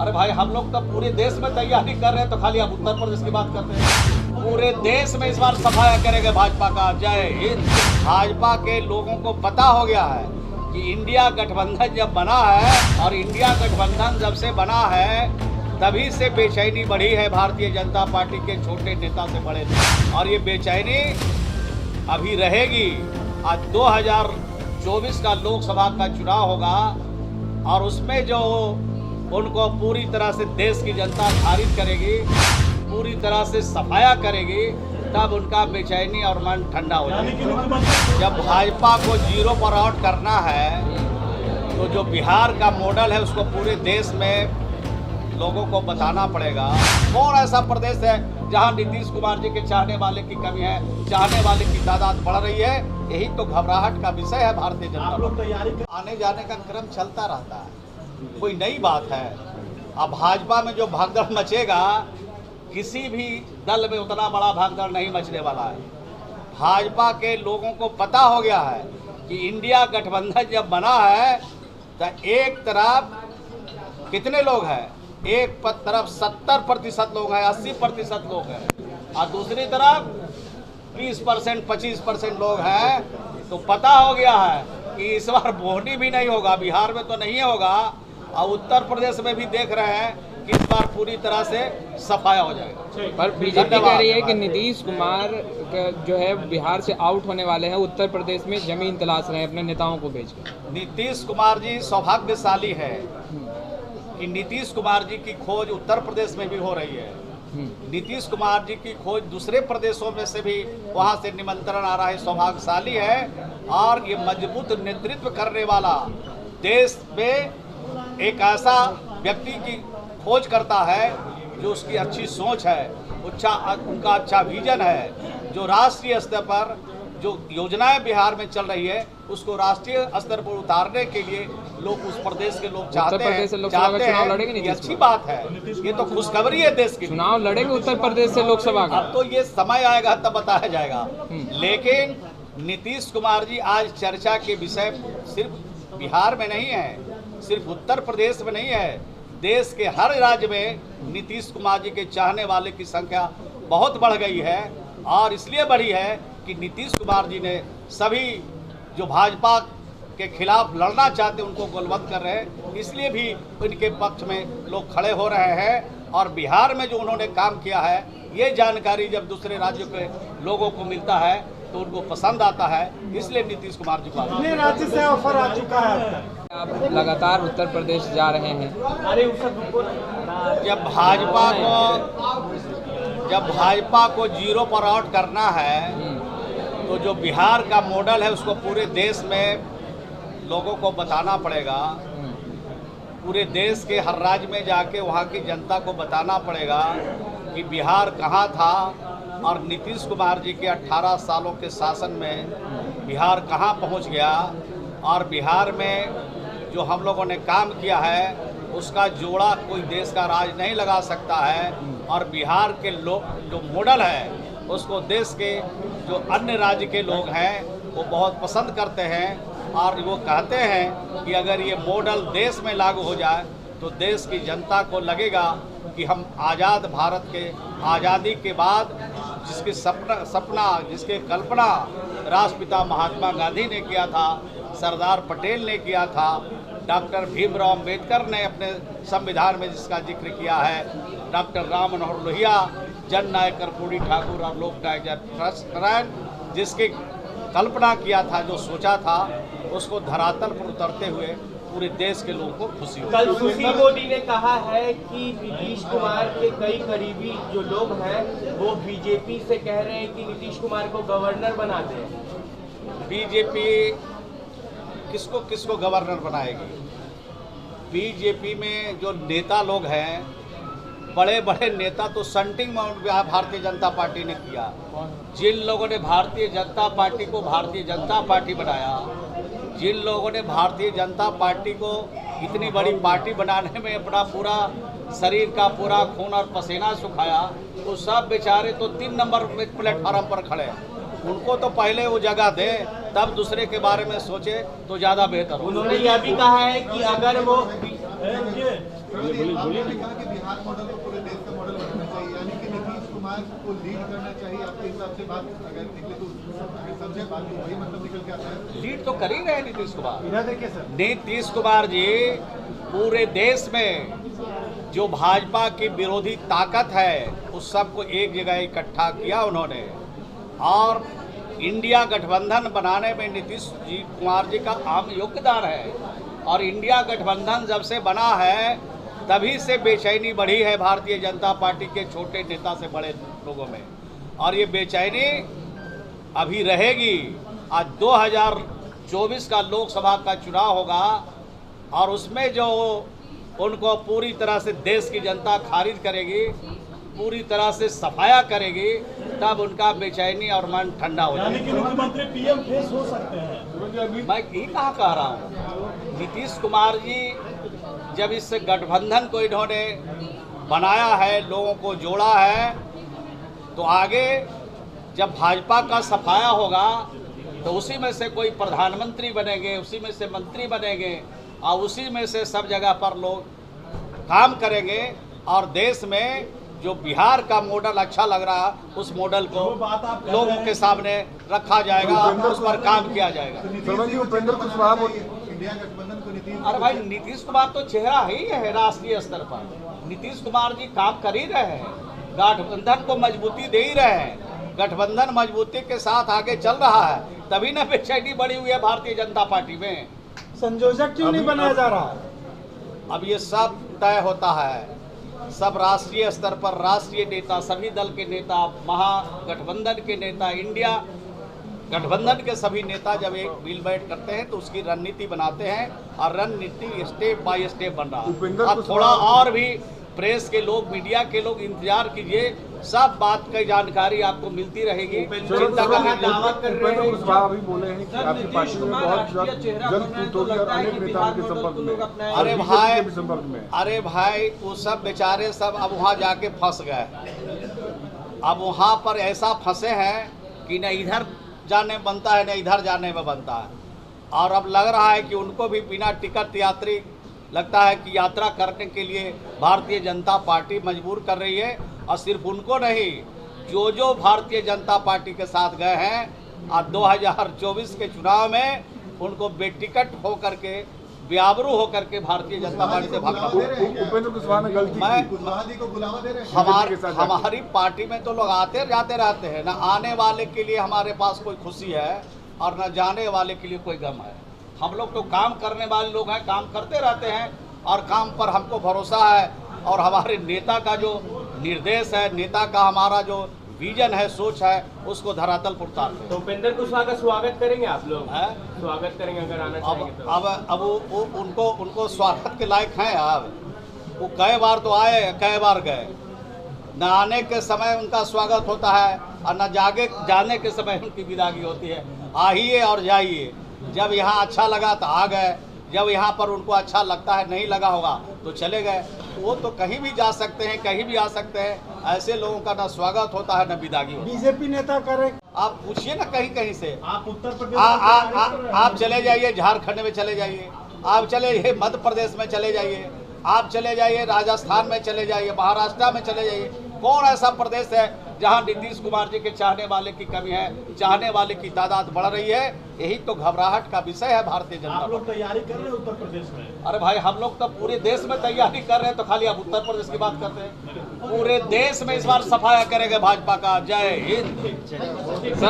अरे भाई हम लोग तो पूरे देश में तैयारी कर रहे हैं, तो खाली आप उत्तर प्रदेश की बात करते हैं। पूरे देश में इस बार सफाया करेंगे भाजपा का। जय हिंद। भाजपा के लोगों को पता हो गया है कि इंडिया गठबंधन जब बना है, और इंडिया गठबंधन जब से बना है तभी से बेचैनी बढ़ी है भारतीय जनता पार्टी के छोटे नेता से बड़े नेता, और ये बेचैनी अभी रहेगी। आज 2024 का लोकसभा का चुनाव होगा, और उसमें जो उनको पूरी तरह से देश की जनता खारिज करेगी, पूरी तरह से सफाया करेगी, तब उनका बेचैनी और मन ठंडा हो जाएगा। जब भाजपा को जीरो पर आउट करना है, तो जो बिहार का मॉडल है उसको पूरे देश में लोगों को बताना पड़ेगा। कौन ऐसा प्रदेश है जहां नीतीश कुमार जी के चाहने वाले की कमी है, चाहने वाले की तादाद बढ़ रही है? यही तो घबराहट का विषय है भारतीय जनता पार्टी। आने जाने का क्रम चलता रहता है, कोई नई बात है। अब भाजपा में जो भागदौड़ मचेगा, किसी भी दल में उतना बड़ा भागदौड़ नहीं मचने वाला है। भाजपा के लोगों को पता हो गया है कि इंडिया गठबंधन जब बना है, तो एक तरफ कितने लोग हैं? एक तरफ 70% लोग हैं, 80% लोग हैं, और दूसरी तरफ 20% 25% लोग हैं। तो पता हो गया है कि इस बार मोदी भी नहीं होगा, बिहार में तो नहीं होगा, और उत्तर प्रदेश में भी देख रहे हैं कि इस बार पूरी तरह से सफाया हो जाएगा। पर बीजेपी कह रही है कि नीतीश कुमार जो है बिहार से आउट होने वाले हैं, उत्तर प्रदेश में जमीन तलाश रहे हैं अपने नेताओं को भेजकर। नीतीश कुमार जी सौभाग्यशाली है कि नीतीश कुमार जी की खोज उत्तर प्रदेश में भी हो रही है। नीतीश कुमार जी की खोज दूसरे प्रदेशों में से भी वहां से निमंत्रण आ रहा है। सौभाग्यशाली है, और ये मजबूत नेतृत्व करने वाला देश में एक ऐसा व्यक्ति की खोज करता है जो उसकी अच्छी सोच है, उनका अच्छा विजन है, जो राष्ट्रीय स्तर पर जो योजनाएं बिहार में चल रही है उसको राष्ट्रीय स्तर पर उतारने के लिए लोग, उस प्रदेश के लोग चाहते हैं। ये अच्छी बात है, ये तो खुशखबरी है देश की। चुनाव लड़ेंगे उत्तर प्रदेश से लोकसभा का। अब तो ये समय आएगा तब बताया जाएगा। लेकिन नीतीश कुमार जी आज चर्चा के विषय सिर्फ बिहार में नहीं है, सिर्फ उत्तर प्रदेश में नहीं है, देश के हर राज्य में नीतीश कुमार जी के चाहने वाले की संख्या बहुत बढ़ गई है। और इसलिए बढ़ी है कि नीतीश कुमार जी ने सभी जो भाजपा के खिलाफ लड़ना चाहते उनको गोलबंद कर रहे हैं, इसलिए भी इनके पक्ष में लोग खड़े हो रहे हैं। और बिहार में जो उन्होंने काम किया है, ये जानकारी जब दूसरे राज्यों के लोगों को मिलता है तो उनको पसंद आता है, इसलिए नीतीश कुमार जी को कितने राज्य से ऑफर आ चुका है? आप लगातार उत्तर प्रदेश जा रहे हैं। जब भाजपा को जीरो पर आउट करना है, तो जो बिहार का मॉडल है उसको पूरे देश में लोगों को बताना पड़ेगा। पूरे देश के हर राज्य में जाके वहाँ की जनता को बताना पड़ेगा कि बिहार कहाँ था, और नीतीश कुमार जी के 18 सालों के शासन में बिहार कहाँ पहुँच गया, और बिहार में जो हम लोगों ने काम किया है उसका जोड़ा कोई देश का राज नहीं लगा सकता है। और बिहार के लोग जो मॉडल है उसको देश के जो अन्य राज्य के लोग हैं वो बहुत पसंद करते हैं, और वो कहते हैं कि अगर ये मॉडल देश में लागू हो जाए तो देश की जनता को लगेगा कि हम आज़ाद भारत के आज़ादी के बाद जिसकी जिसके कल्पना राष्ट्रपिता महात्मा गांधी ने किया था, सरदार पटेल ने किया था, डॉक्टर भीमराव अम्बेडकर ने अपने संविधान में जिसका जिक्र किया है, डॉक्टर राम मनोहर लोहिया, जन नायक कर्पूरी ठाकुर और लोकनायक जयप्रकाश जिसकी कल्पना किया था, जो सोचा था, उसको धरातल पर उतरते हुए पूरे देश के लोगों को खुशी हुई। कल सुशील मोदी ने कहा है कि नीतीश कुमार के कई करीबी जो लोग हैं वो बीजेपी से कह रहे हैं कि नीतीश कुमार को गवर्नर बना दें। बीजेपी किसको किसको गवर्नर बनाएगी? बीजेपी में जो नेता लोग हैं, बड़े बड़े नेता तो सन्टिंग भारतीय जनता पार्टी ने किया। जिन लोगों ने भारतीय जनता पार्टी को भारतीय जनता पार्टी बनाया, जिन लोगों ने भारतीय जनता पार्टी को इतनी बड़ी पार्टी बनाने में अपना पूरा शरीर का पूरा खून और पसीना सुखाया, वो सब बेचारे तो 3 नंबर प्लेटफार्म पर खड़े हैं। उनको तो पहले वो जगह दे, तब दूसरे के बारे में सोचे तो ज़्यादा बेहतर। उन्होंने यह भी कहा है कि अगर वो आपने कहा कि बिहार मॉडल को पूरे देश का मॉडल बनाना चाहिए, यानी कि नीतीश कुमार को लीड करना चाहिए। आपके हिसाब से बात अगर निकले तो अगर समझे बात तो वही मतलब निकल के आता है। लीड तो कर ही रहे हैं नीतीश कुमार। इधर देखिए सर, नीतीश कुमार जी पूरे देश में जो भाजपा की विरोधी ताकत है उस सबको एक जगह इकट्ठा किया उन्होंने, और इंडिया गठबंधन बनाने में नीतीश जी कुमार जी का अहम योगदान है। और इंडिया गठबंधन जब से बना है तभी से बेचैनी बढ़ी है भारतीय जनता पार्टी के छोटे नेता से बड़े लोगों में, और ये बेचैनी अभी रहेगी। आज 2024 का लोकसभा का चुनाव होगा और उसमें जो उनको पूरी तरह से देश की जनता खारिज करेगी, पूरी तरह से सफाया करेगी, तब उनका बेचैनी और मन ठंडा हो जाएगा। यानी कि मुख्यमंत्री पीएम फेस हो सकते हैं। मैं ये कहाँ कह रहा हूँ, नीतीश कुमार जी जब इस गठबंधन को इन्होंने बनाया है, लोगों को जोड़ा है, तो आगे जब भाजपा का सफाया होगा तो उसी में से कोई प्रधानमंत्री बनेंगे, उसी में से मंत्री बनेंगे, और उसी में से सब जगह पर लोग काम करेंगे, और देश में जो बिहार का मॉडल अच्छा लग रहा है उस मॉडल को लोगों के सामने रखा जाएगा और उस पर काम किया जाएगा। उपेंद्र कुशवाहा इंडिया गठबंधन को नीतीश, अरे भाई नीतीश कुमार तो चेहरा ही है राष्ट्रीय स्तर पर। नीतीश कुमार जी काम कर ही रहे हैं, गठबंधन को मजबूती दे ही रहे हैं, गठबंधन मजबूती के साथ आगे चल रहा है, तभी न बेचैनी बढ़ी हुई है भारतीय जनता पार्टी में। संयोजक क्यों नहीं बनाया जा रहा? अब ये सब तय होता है, सब राष्ट्रीय स्तर पर राष्ट्रीय नेता, सभी दल के नेता, महागठबंधन के नेता, इंडिया गठबंधन के सभी नेता जब एक मिल बैठ करते हैं तो उसकी रणनीति बनाते हैं, और रणनीति स्टेप बाय स्टेप बन रहा है। अब थोड़ा और भी प्रेस के लोग, मीडिया के लोग इंतजार कीजिए, सब बात की जानकारी आपको मिलती रहेगी। चिंता करने की दावा कर रहे हैं अभी बोले हैं कि आपकी पार्टी में बहुत जल्द टूट होगी और अनेक नेताओं के संपर्क में, अरे भाई, संपर्क में। अरे भाई, वो सब बेचारे सब अब वहाँ जाके फंस गए। अब वहाँ पर ऐसा फंसे हैं कि न इधर जाने में बनता है, न इधर जाने में बनता है, और अब लग रहा है कि उनको भी बिना टिकट यात्री लगता है कि यात्रा करने के लिए भारतीय जनता पार्टी मजबूर कर रही है। और सिर्फ उनको नहीं, जो भारतीय जनता पार्टी के साथ गए हैं और 2024 के चुनाव में उनको बेटिकट होकर के, बेआबरू होकर के भारतीय जनता पार्टी से भागना। उपेंद्र कुशवाहा ने गलती की। कुशवाहा जी को बुलावा दे रहे हैं। हमारी पार्टी में तो लोग आते जाते रहते हैं, न आने वाले के लिए हमारे पास कोई खुशी है और न जाने वाले के लिए कोई गम है। हम लोग तो काम करने वाले लोग हैं, काम करते रहते हैं, और काम पर हमको भरोसा है, और हमारे नेता का जो निर्देश है, नेता का हमारा जो विजन है, सोच है, उसको धरातल पर उतारते हैं। तो उपेंद्र कुशवाहा का स्वागत करेंगे आप लोग? स्वागत करेंगे अगर आना अब चाहेंगे तो। अब वो उनको स्वागत के लायक हैं। अब वो कई बार तो आए, कई बार गए, न आने के समय उनका स्वागत होता है और न जाने के समय उनकी विदाई होती है। आइए और जाइए, जब यहाँ अच्छा लगा तो आ गए, जब यहाँ पर उनको अच्छा लगता है, नहीं लगा होगा तो चले गए। वो तो कहीं भी जा सकते हैं, कहीं भी आ सकते हैं। ऐसे लोगों का न स्वागत होता है, न विदाई होता है। बीजेपी नेता करे, आप पूछिए ना कहीं कहीं से। आप उत्तर प्रदेश आप चले जाइए, झारखंड में चले जाइए, आप चले जाइए मध्य प्रदेश में चले जाइए, आप चले जाइए राजस्थान में चले जाइए, महाराष्ट्र में चले जाइए। कौन ऐसा प्रदेश है जहां नीतीश कुमार जी के चाहने वाले की कमी है, चाहने वाले की तादाद बढ़ रही है? यही तो घबराहट का विषय है भारतीय जनता आप लोग पार्टी। तैयारी कर रहे हैं उत्तर प्रदेश में? अरे भाई, हम लोग तो पूरे देश में तैयारी कर रहे हैं, तो खाली आप उत्तर प्रदेश की बात करते हैं। पूरे देश में इस बार सफाया करेंगे भाजपा का। जय हिंद।